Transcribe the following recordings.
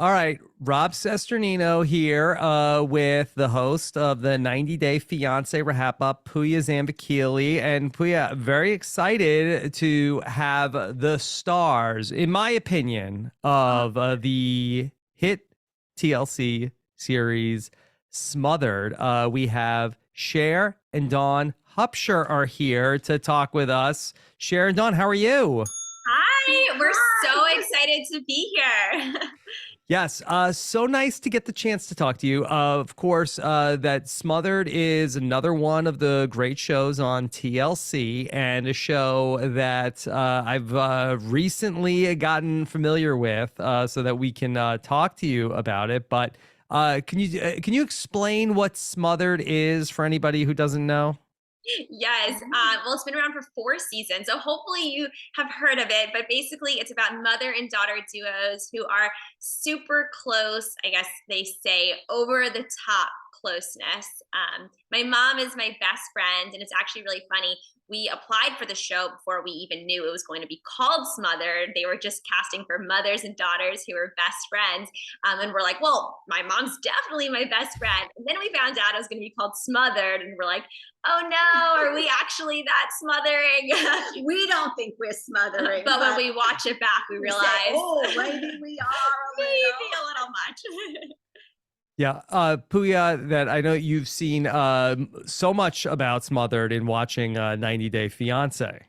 All right, Rob Cesternino here with the host of the 90 Day Fiance RHAP Up, Pooya Zambakili. And Pooya, very excited to have the stars, in my opinion, of the hit TLC series Smothered. We have Cher and Dawn Hubsher are here to talk with us. Cher and Dawn, how are you? Hi, we're so excited to be here. Yes, so nice to get the chance to talk to you. Of course, that Smothered is another one of the great shows on TLC, and a show that I've recently gotten familiar with, so that we can talk to you about it. But can you explain what Smothered is for anybody who doesn't know? Yes, well, it's been around for 4 seasons, so hopefully you have heard of it. But basically, it's about mother and daughter duos who are super close. I guess they say over the top closeness. My mom is my best friend, and it's actually really funny. We applied for the show before we even knew it was going to be called Smothered. They were just casting for mothers and daughters who were best friends. And we're like, well, my mom's definitely my best friend. And then we found out it was going to be called Smothered. And we're like, oh no, are we actually that smothering? We don't think we're smothering. But when we watch it back, we realize, oh, maybe we are. maybe a little much. Yeah, Pooya, that I know you've seen so much about Smothered in watching 90 Day Fiance.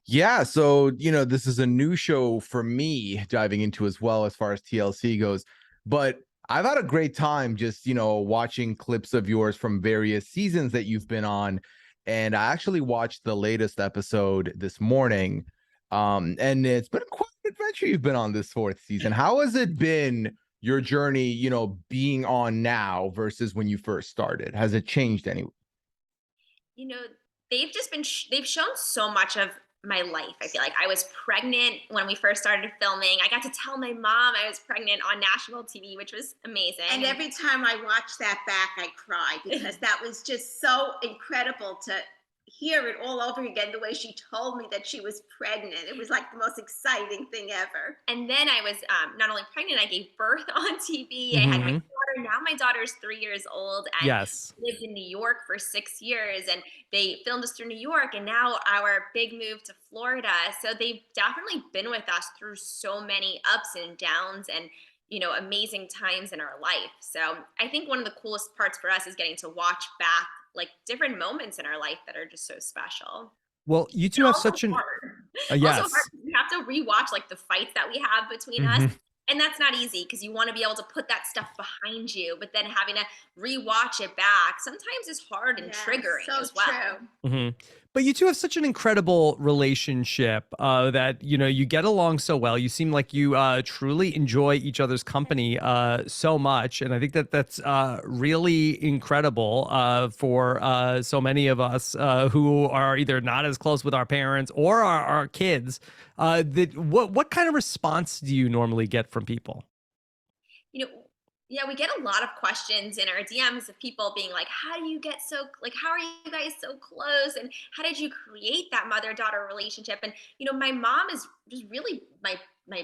Yeah, so this is a new show for me diving into as well as far as TLC goes. But I've had a great time just, watching clips of yours from various seasons that you've been on. And I actually watched the latest episode this morning. And it's been quite an adventure you've been on this fourth season. How has it been, your journey, being on now versus when you first started? Has it changed any? They've shown so much of my life. I feel like I was pregnant when we first started filming. I got to tell my mom I was pregnant on national TV, which was amazing. And every time I watch that back, I cry because that was just so incredible to hear it all over again, the way she told me that she was pregnant. It was like the most exciting thing ever. And then I was not only pregnant, I gave birth on TV. I had my daughter. Now my daughter's 3 years old and Yes. lived in New York for 6 years. And they filmed us through New York. And now our big move to Florida. So they've definitely been with us through so many ups and downs and amazing times in our life. So I think one of the coolest parts for us is getting to watch back like different moments in our life that are just so special. Well, you two have such an yes. Also hard, we have to rewatch like the fights that we have between us. And that's not easy because you want to be able to put that stuff behind you, but then having to rewatch it back sometimes is hard and triggering so as well. True. But you two have such an incredible relationship that you get along so well. You seem like you truly enjoy each other's company so much, and I think that that's really incredible for so many of us who are either not as close with our parents or our kids. What kind of response do you normally get from people? Yeah, we get a lot of questions in our DMs of people being like, how do you get how are you guys so close? And how did you create that mother-daughter relationship? And, my mom is just really my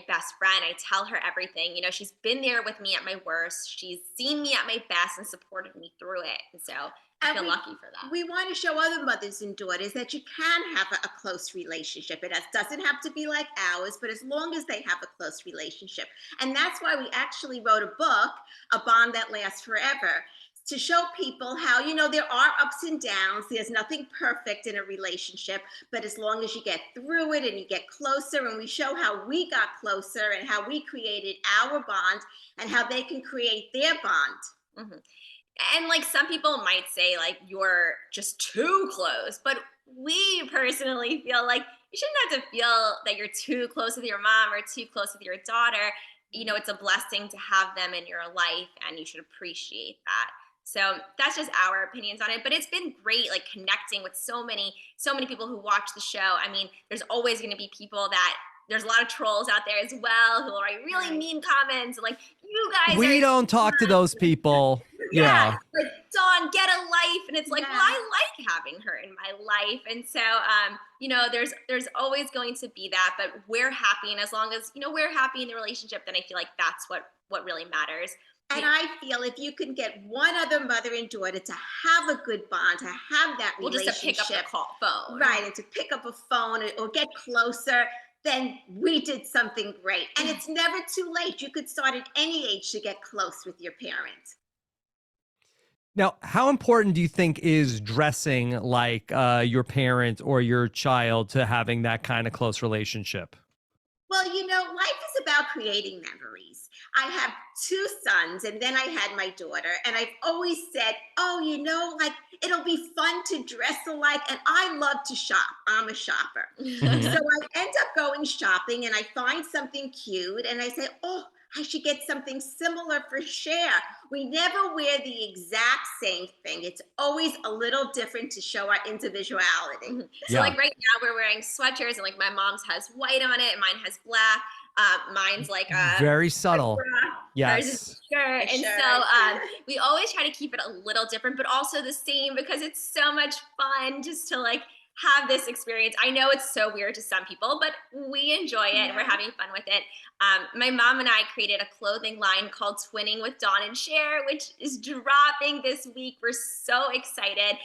best friend. I tell her everything. She's been there with me at my worst. She's seen me at my best and supported me through it. And so I feel lucky for that. We want to show other mothers and daughters that you can have a close relationship. It doesn't have to be like ours, but as long as they have a close relationship. And that's why we actually wrote a book, A Bond That Lasts Forever, to show people how, there are ups and downs. There's nothing perfect in a relationship, but as long as you get through it and you get closer, and we show how we got closer and how we created our bond and how they can create their bond. And like some people might say like you're just too close, but we personally feel like you shouldn't have to feel that you're too close with your mom or too close with your daughter. It's a blessing to have them in your life and you should appreciate that. So that's just our opinions on it, but it's been great, like connecting with so many people who watch the show. I mean, there's always going to be people there's a lot of trolls out there as well who will write really mean comments like, you guys we don't talk to those people. Yeah. Like, Dawn, get a life. And it's like, well, Yeah. I like having her in my life. And so, you know, there's always going to be that, but we're happy. And as long as, you know, we're happy in the relationship, then I feel like that's what really matters. And I feel if you can get one other mother and daughter to have a good bond, to have that Well, relationship, just to pick up the phone. right, and to pick up a phone or get closer, then we did something great. And it's never too late. You could start at any age to get close with your parents. Now, how important do you think is dressing like your parent or your child to having that kind of close relationship? Well, you know, life is about creating memories. I have 2 sons, and then I had my daughter, and I've always said, oh, you know, like it'll be fun to dress alike. And I love to shop. I'm a shopper. Mhm. So I end up going shopping and I find something cute and I say, oh, I should get something similar for Cher. We never wear the exact same thing. It's always a little different to show our individuality. So Yeah. like right now we're wearing sweatshirts, and like my mom's has white on it and mine has black. Mine's like Very subtle. hers is Yes. a shirt. A And shirt. so we always try to keep it a little different, but also the same, because it's so much fun just to like have this experience. I know it's so weird to some people, but we enjoy it and we're Yeah. having fun with it. My mom and I created a clothing line called Twinning with Dawn and Cher, which is dropping this week. We're so excited.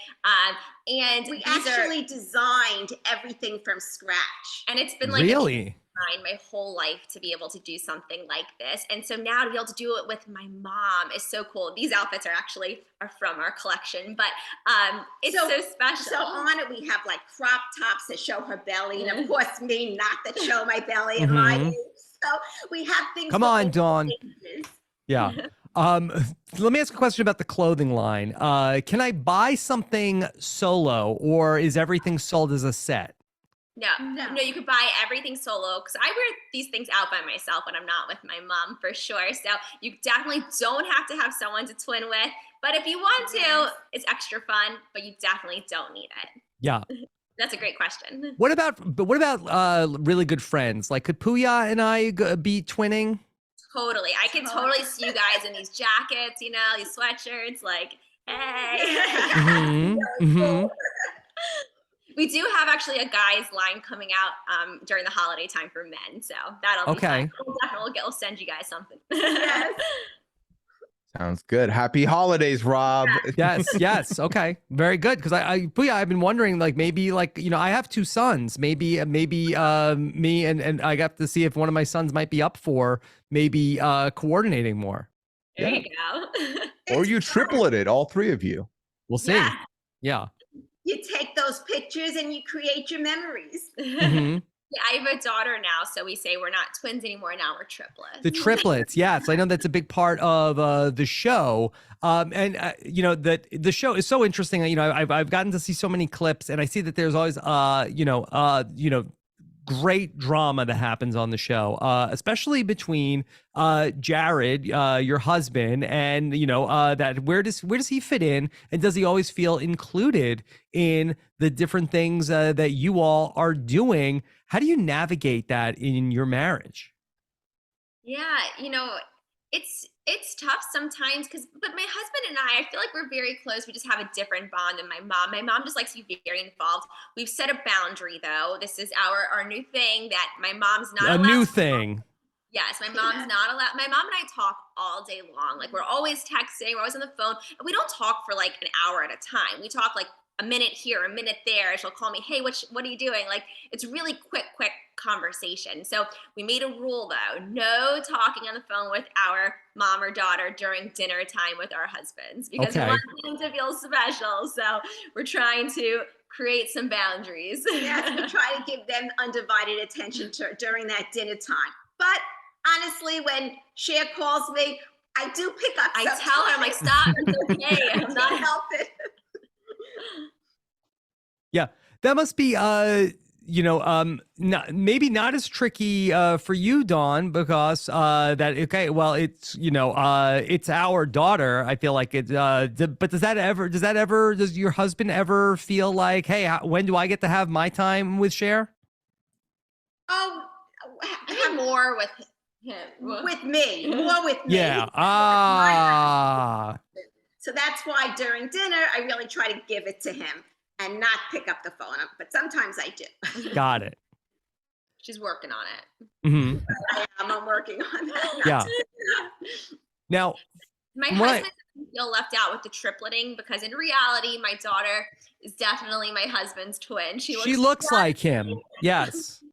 And We these are, actually designed everything from scratch. and it's been like a Really? my whole life to be able to do something like this. And so now to be able to do it with my mom is so cool. These outfits are from our collection, but it's so special. So on it, we have like crop tops that show her belly, and of course me, not that show my belly and my Mhm. age. So we have things. Come for on, all Dawn. ages. Yeah. Let me ask a question about the clothing line. Can I buy something solo, or is everything sold as a set? No, you could buy everything solo, because I wear these things out by myself when I'm not with my mom, for sure. So you definitely don't have to have someone to twin with. But if you want to, Yes. it's extra fun, but you definitely don't need it. Yeah. That's a great question. What about really good friends? Like, could Pooya and I be twinning? Totally. I can totally see you guys in these jackets, you know, these sweatshirts, like, hey. Mhm. Mhm. We do have actually a guys line coming out during the holiday time for men, so that'll be Okay. fun. We'll send you guys something. Yes. Sounds good. Happy holidays, Rob. Yes, yes. Okay. Very good. Because Pooya, I've been wondering, like, maybe, like, you know, I have 2 sons. Maybe me and I got to see if one of my sons might be up for maybe coordinating more. There Yeah. you go. Or you triplet it, all 3 of you. We'll see. Yeah. Yeah. You take those pictures and you create your memories. Mhm. Yeah, I have a daughter now, so we say we're not twins anymore. Now we're triplets. The triplets, yes, I know that's a big part of the show, and you know that the show is so interesting. You know, I've gotten to see so many clips, and I see that there's always great drama that happens on the show, especially between Jared, your husband, and that where does he fit in, and does he always feel included in the different things that you all are doing? How do you navigate that in your marriage? Yeah, you know, it's tough sometimes, but my husband and I feel like we're very close. We just have a different bond than my mom. My mom just likes to be very involved. We've set a boundary though. This is our new thing, that my mom's not A allowed new to- thing. Yes, my mom's not allowed. My mom and I talk all day long. Like, we're always texting, we're always on the phone. And we don't talk for like an hour at a time. We talk like a minute here, a minute there. She'll call me, hey, what are you doing? Like, it's really quick conversation. So we made a rule though, no talking on the phone with our mom or daughter during dinner time with our husbands, because we Okay. want them to feel special. So we're trying to create some boundaries. Yes, we try to give them undivided attention during that dinner time. But honestly, when Cher calls me, I do pick up. I tell her, I'm like, stop, it's okay. I'm Can't not help it. Yeah, that must be maybe not as tricky for you, Dawn, because it's our daughter. I feel like it. But does your husband ever feel like, hey, when do I get to have my time with Cher? Oh, have more with him. with me, more with me. Yeah. Ah. So that's why during dinner, I really try to give it to him and not pick up the phone. But sometimes I do. Got it. She's working on it. Hmm. I'm working on that. Yeah. Now, My husband doesn't feel left out with the tripleting because in reality, my daughter is definitely my husband's twin. She looks like him. Yes.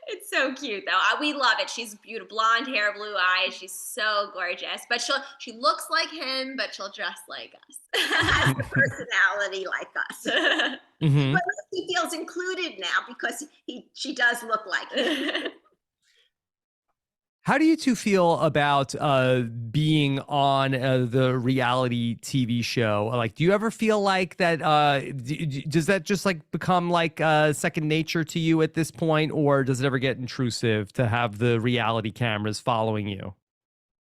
It's so cute though. We love it. She's beautiful, blonde hair, blue eyes. She's so gorgeous. But she looks like him, but she'll dress like us. Has the personality like us. Mm-hmm. But he feels included now because she does look like him. How do you two feel about being on the reality TV show? Like, do you ever feel like that? Does that just like become like second nature to you at this point, or does it ever get intrusive to have the reality cameras following you?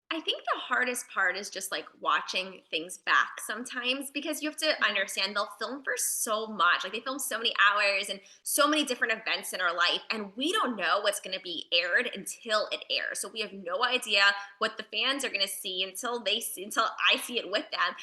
I think the hardest part is just like watching things back sometimes because you have to understand they'll film for so much. Like they film so many hours and so many different events in our life. And we don't know what's going to be aired until it airs. So we have no idea what the fans are going to see until I see it with them.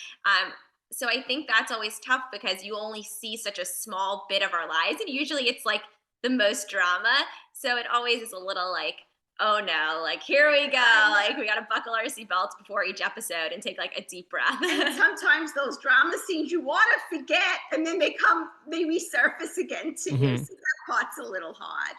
So I think that's always tough because you only see such a small bit of our lives. And usually it's like the most drama. So it always is a little like, oh no, like here we go. Like we got to buckle our seatbelts before each episode and take like a deep breath. And sometimes those drama scenes you want to forget and then they resurface again to you. So that part's a little hard.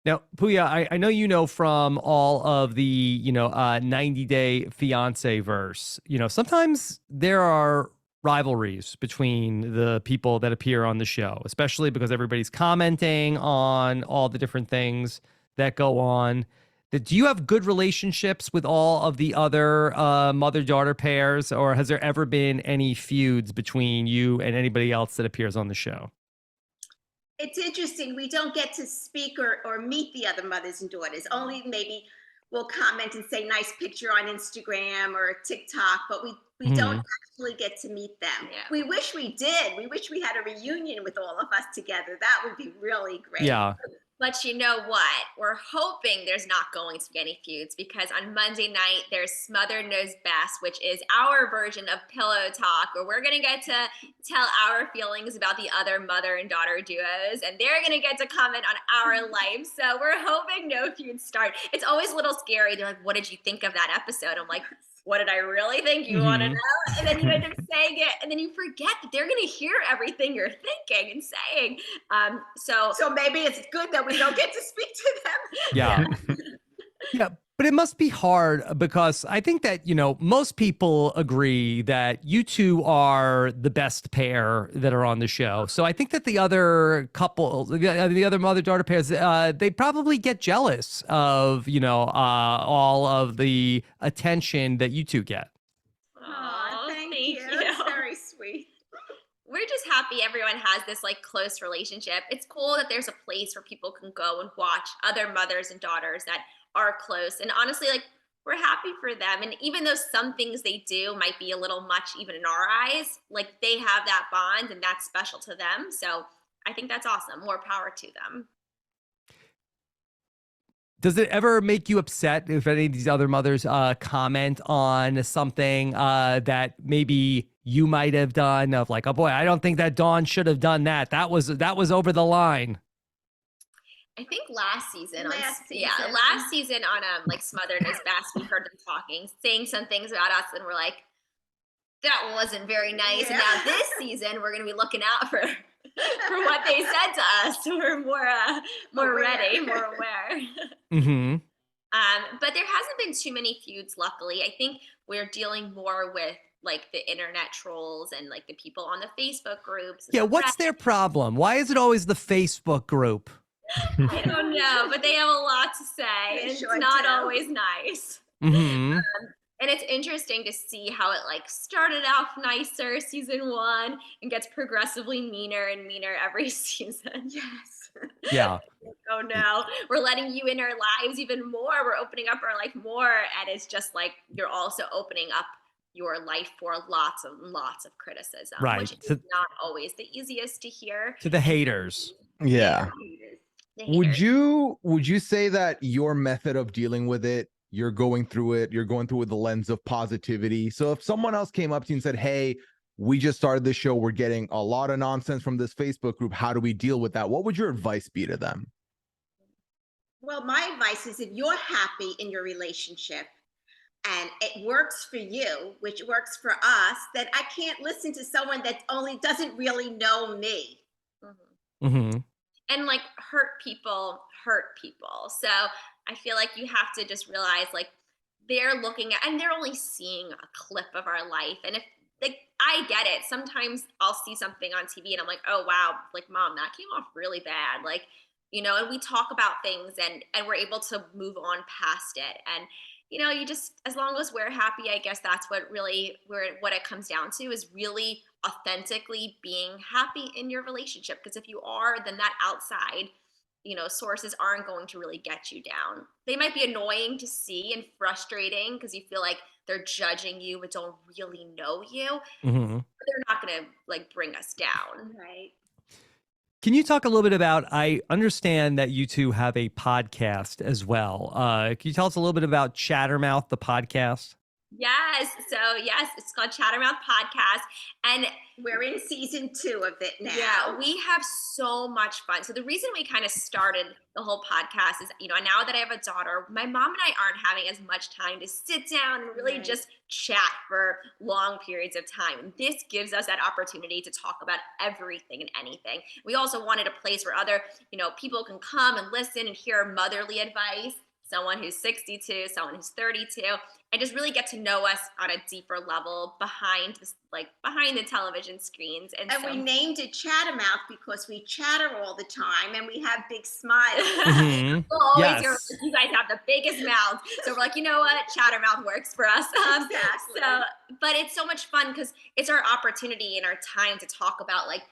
Now, Pooya, I know you know from all of the, 90-day fiance verse, sometimes there are rivalries between the people that appear on the show, especially because everybody's commenting on all the different things that go on. Do you have good relationships with all of the other mother-daughter pairs, or has there ever been any feuds between you and anybody else that appears on the show? It's interesting. We don't get to speak or meet the other mothers and daughters. Only maybe we'll comment and say nice picture on Instagram or TikTok, but we don't actually get to meet them. Yeah. We wish we did. We wish we had a reunion with all of us together. That would be really great. Yeah. But you know what? We're hoping there's not going to be any feuds because on Monday night, there's Smothered Knows Best, which is our version of Pillow Talk, where we're going to get to tell our feelings about the other mother and daughter duos, and they're going to get to comment on our life. So we're hoping no feuds start. It's always a little scary. They're like, what did you think of that episode? I'm like, what did I really think? You want to know? And then you end up saying it, and then you forget that they're going to hear everything you're thinking and saying. So maybe it's good that we don't get to speak to them. Yeah. Yeah. But it must be hard because I think that, most people agree that you two are the best pair that are on the show. So I think that the other couple, the other mother-daughter pairs, they probably get jealous of, all of the attention that you two get. Oh, thank you. That's very sweet. We're just happy everyone has this like close relationship. It's cool that there's a place where people can go and watch other mothers and daughters that are close. And honestly, like we're happy for them. And even though some things they do might be a little much even in our eyes, like they have that bond and that's special to them. So I think that's awesome. More power to them. Does it ever make you upset if any of these other mothers comment on something that maybe you might have done of like, oh boy, I don't think that Dawn should have done that. That was over the line. I think last season on like Smothered Knows Best, we heard them saying some things about us, and we're like, that wasn't very nice. Yeah. And now this season, we're gonna be looking out for what they said to us. So we're more ready, more aware. But there hasn't been too many feuds, luckily. I think we're dealing more with like the internet trolls and like the people on the Facebook groups. Yeah, what's their problem? Why is it always the Facebook group? I don't know, but they have a lot to say. And it's not always nice. And it's interesting to see how it like started off nicer season 1 and gets progressively meaner and meaner every season. Yes. Yeah. Oh no, we're letting you in our lives even more. We're opening up our life more. And it's just like you're also opening up your life for lots of criticism. Right. Which is not always the easiest to hear. To the haters. Yeah. Would you say that your method of dealing with it you're going through it with the lens of positivity. So if someone else came up to you and said, hey, we just started this show, we're getting a lot of nonsense from this Facebook group, how do we deal with that? What would your advice be to them? Well, my advice is if you're happy in your relationship and it works for you, which works for us, then I can't listen to someone that only doesn't really know me. And like hurt people. So I feel like you have to just realize like they're looking at, and they're only seeing a clip of our life. And if like, I get it. Sometimes I'll see something on TV and I'm like, oh, wow, like mom, that came off really bad. Like, you know, and we talk about things and we're able to move on past it. And, you know, you just, as long as we're happy, I guess that's what it comes down to is really authentically being happy in your relationship. Because if you are, then that outside, you know, sources aren't going to really get you down. They might be annoying to see and frustrating because you feel like they're judging you but don't really know you. But they're not going to like bring us down. Right. Can you talk a little bit about, I understand that you two have a podcast as well. Can you tell us a little bit about Chattermouth, the podcast? Yes. So yes, it's called Chattermouth Podcast. And we're in season 2 of it now. Yeah, we have so much fun. So the reason we kind of started the whole podcast is, you know, now that I have a daughter, my mom and I aren't having as much time to sit down and really just chat for long periods of time. And this gives us that opportunity to talk about everything and anything. We also wanted a place where other, you know, people can come and listen and hear motherly advice. Someone who's 62, someone who's 32, and just really get to know us on a deeper level behind this, like behind the television screens. And so, we named it Chattermouth because we chatter all the time and we have big smiles. Yes. You guys have the biggest mouths. So we're like, you know what? Chattermouth works for us. Exactly. So, but it's so much fun because it's our opportunity and our time to talk about like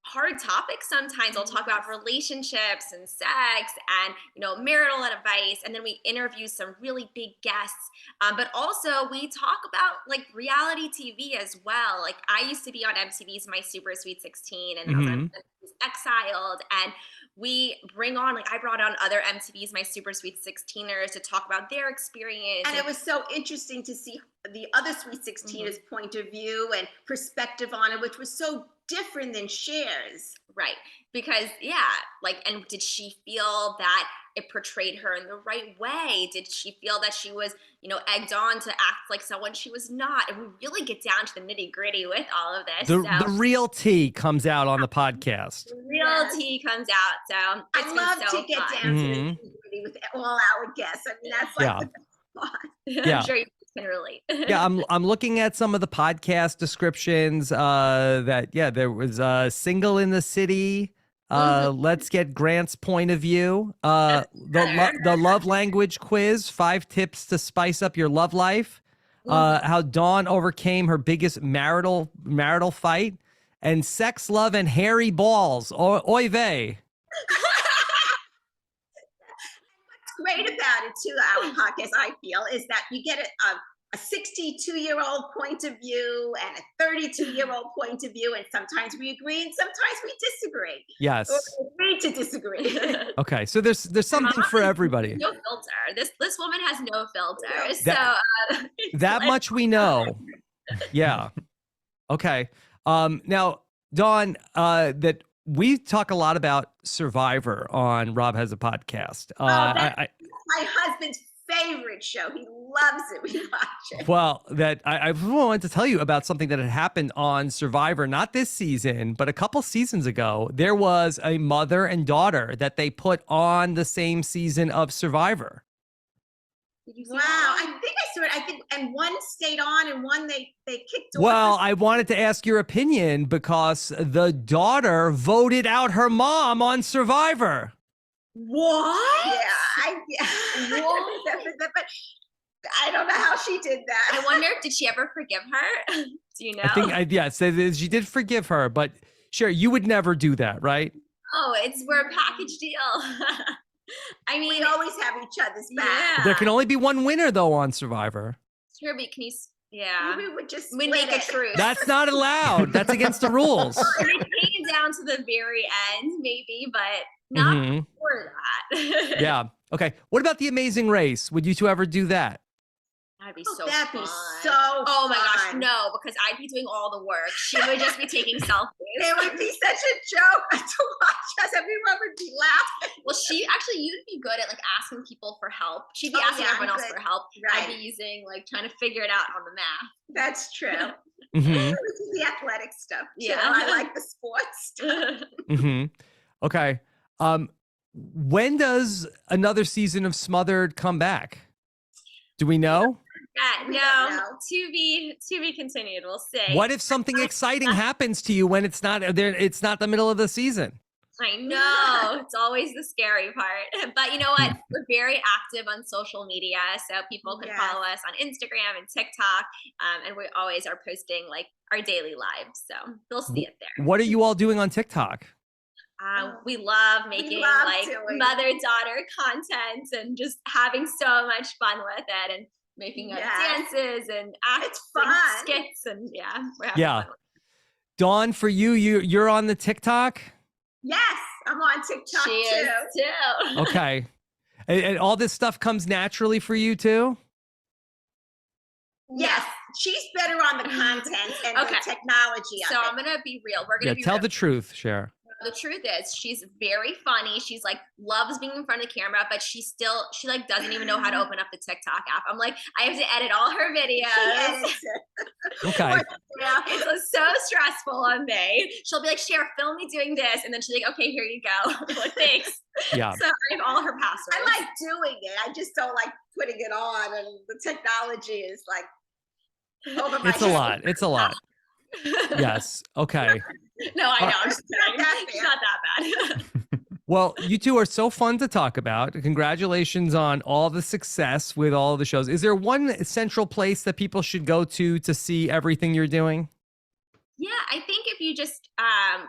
hard topics. Sometimes I'll talk about relationships and sex and, you know, marital advice. And then we interview some really big guests. But also we talk about like reality TV as well. Like I used to be on MTV's My Super Sweet 16 and I was Exiled. And we bring on, like I brought on other MTV's My Super Sweet 16ers to talk about their experience. And it was so interesting to see the other Sweet 16ers' point of view and perspective on it, which was so different than Cher's. Right. Because, yeah, like, and did she feel that it portrayed her in the right way? Did she feel that she was, you know, egged on to act like someone she was not? And we really get down to the nitty gritty with all of this. The real tea comes out on the podcast. The real tea comes out. So I love to get down to the nitty gritty with all our guests. I mean, that's like the best part. Yeah. I'm sure you can relate. Yeah, I'm looking at some of the podcast descriptions there was Single in the City. Let's get Grant's point of view. The love language quiz, 5 tips to spice up your love life. How Dawn overcame her biggest marital fight, and sex, love, and hairy balls. Oy vey. What's great about it too, our podcast, I feel, is that you get a 62-year-old point of view and a 32-year-old point of view, and sometimes we agree and sometimes we disagree. Yes. Or we agree to disagree. Okay, so there's something for everybody. No filter. This woman has no filter. That much we know. Yeah. Okay. Now, Dawn, that we talk a lot about Survivor on Rob Has a Podcast. My husband's favorite show. He loves it. We watch it. Well, I wanted to tell you about something that had happened on Survivor, not this season, but a couple seasons ago. There was a mother and daughter that they put on the same season of Survivor. Wow, I think I saw it. I think, and one stayed on, and one they kicked off. Well, I wanted to ask your opinion because the daughter voted out her mom on Survivor. What? Yeah, but I don't know how she did that. I wonder, did she ever forgive her? Do you know? I think, so she did forgive her, but Cher, you would never do that, right? Oh, we're a package deal. I mean, we always have each other's back. Yeah. There can only be one winner though on Survivor. Sure, but can you? Yeah, we would just make a truce. That's not allowed. That's against the rules. It came down to the very end, maybe, but not before that. Yeah. Okay. What about The Amazing Race? Would you two ever do that? That'd be Oh, so that'd fun. be so Oh my gosh, fun. no, because I'd be doing all the work. She would just be taking selfies. It would be such a joke to watch us. Everyone would be laughing. Well, you'd be good at like asking people for help. She'd be Oh, asking yeah, everyone else good. for help. Right. I'd be using like trying to figure it out on the math. That's true. Mm-hmm. We do the athletic stuff too. Yeah. I like the sports stuff. Mm-hmm. Okay. When does another season of Smothered come back? Do we know? Yeah, We no, don't know. to be continued. We'll see. What if something exciting happens to you when it's not there? It's not the middle of the season. I know. It's always the scary part. But you know what? We're very active on social media. So people can Yes. follow us on Instagram and TikTok. And we always are posting like our daily lives. So they'll see it there. What are you all doing on TikTok? We love making love like doing- mother-daughter content and just having so much fun with it and making Yes. dances and acts It's and fun. skits and we're having Yeah. fun with Dawn, for you're on the TikTok. Yes, I'm on it. TikTok She is too. too. Okay. And all this stuff comes naturally for you too? Yes, she's better on the content and Okay. the technology of So it. I'm gonna be real. We're Yeah, gonna be tell real. the truth, Cher. The truth is she's very funny. She's like loves being in front of the camera, but she like doesn't even know how to open up the TikTok app. I'm like, I have to edit all her videos. She edits it. Okay. Yeah. It's so stressful on me. She'll be like, Cher, film me doing this. And then she's like, okay, here you go. I'm like, thanks. Yeah. So I have all her passwords. I like doing it. I just don't like putting it on, and the technology is like over my It's a head. lot. It's a lot. Yes. Okay. No, I know. I'm just Not kidding. that It's bad. not that bad. Well, you two are so fun to talk about. Congratulations on all the success with all the shows. Is there one central place that people should go to see everything you're doing? Yeah, I think if you just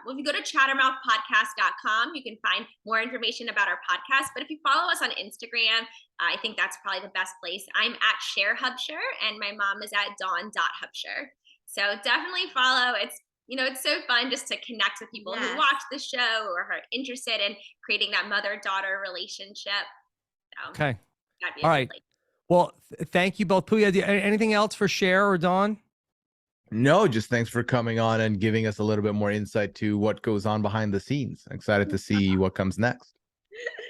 if you go to chattermouthpodcast.com, you can find more information about our podcast. But if you follow us on Instagram, I think that's probably the best place. I'm at Cher Hubsher and my mom is at Dawn.Hubsher. So definitely follow. It's so fun just to connect with people who Yes. watch the show or are interested in creating that mother-daughter relationship. So Okay. that'd be a All good right. place. Well, thank you both. Pooya, anything else for Cher or Dawn? No, just thanks for coming on and giving us a little bit more insight to what goes on behind the scenes. Excited to see what comes next.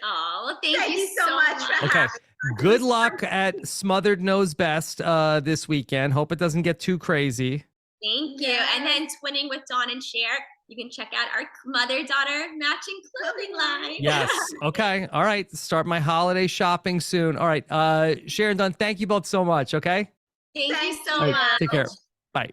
Oh, well, thank Thank you you so much for Okay. having us. Good luck at Smothered Knows Best this weekend. Hope it doesn't get too crazy. Thank you. Yes. And then twinning with Dawn and Cher, you can check out our mother-daughter matching clothing line. Yes. Okay. All right. Start my holiday shopping soon. All right. Cher and Dawn, thank you both so much. Okay. Thank you Thank so All right. much. Take care. Bye.